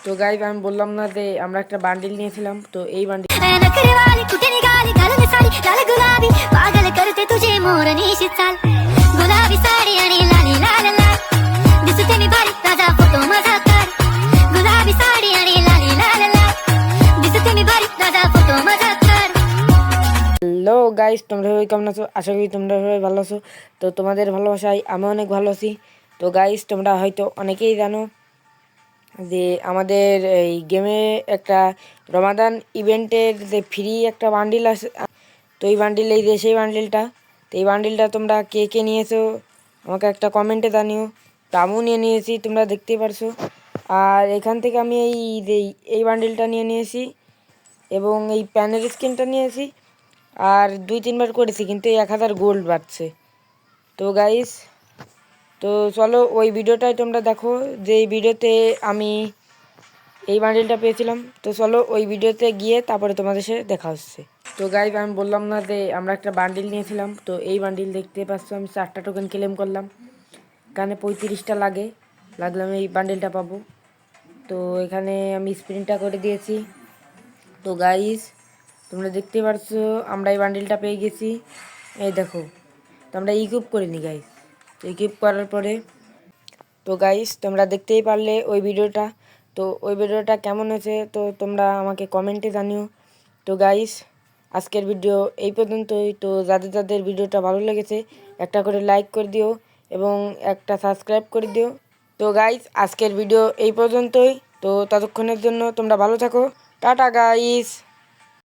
তো গাইস আমি বললাম না যে আমরা একটা বান্ডিল নিয়েছিলাম, তো এই বান্ডিল হ্যালো গাইস, তোমরা সবাই কেমন আছো? আশা করি তোমরা সবাই ভালো আছো। তো তোমাদের ভালোবাসায় আমি অনেক ভালো আছি। তো গাইস তোমরা হয়তো অনেকেই জানো যে আমাদের এই গেমে একটা রমাদান ইভেন্টের যে ফ্রি একটা বান্ডিল আছে, তো এই বান্ডিল এই যে সেই বান্ডিলটা। তো এই বান্ডিলটা তোমরা কে কে নিয়েছো আমাকে একটা কমেন্টে জানিও। তো আমিও নিয়ে নিয়েছি, তোমরা দেখতেই পারছো। আর এখান থেকে আমি এই বান্ডিলটা নিয়ে নিয়েছি এবং এই প্যানের স্ক্রিনটা নিয়েছি। আর 2-3 বার করেছি কিন্তু এই 1000 গোল্ড বাড়ছে। তো গাইস তো চলো ওই ভিডিওটাই তোমরা দেখো, যে এই ভিডিওতে আমি এই বান্ডিলটা পেয়েছিলাম। তো চলো ওই ভিডিওতে গিয়ে তারপরে তোমাদের সাথে দেখা হচ্ছে। তো গাইস আমি বললাম না যে আমরা একটা বান্ডিল নিয়েছিলাম, তো এই বান্ডিল দেখতে পাচ্ছ আমি 4টা টোকেন ক্লেম করলাম। এখানে 35টা লাগলে আমি এই বান্ডিলটা পাবো। তো এখানে আমি স্প্রিন্টটা করে দিয়েছি। তো গাইস তোমরা দেখতে পারছো আমরা এই বান্ডিলটা পেয়ে গেছি, এই দেখো। তো আমরা ইকুইপ করিনি গাইস, তো ইকুইপ করার পরে তো গাইস তোমরা দেখতেই পারলে ওই ভিডিওটা। তো ওই ভিডিওটা কেমন হয়েছে তো তোমরা আমাকে কমেন্টে জানিও। তো গাইস আজকের ভিডিও এই পর্যন্তই। তো যাদের যাদের ভিডিওটা ভালো লেগেছে একটা করে লাইক করে দিও এবং একটা সাবস্ক্রাইব করে দিও। তো গাইস আজকের ভিডিও এই পর্যন্তই। তো ততক্ষণের জন্য তোমরা ভালো থাকো। Tata guys.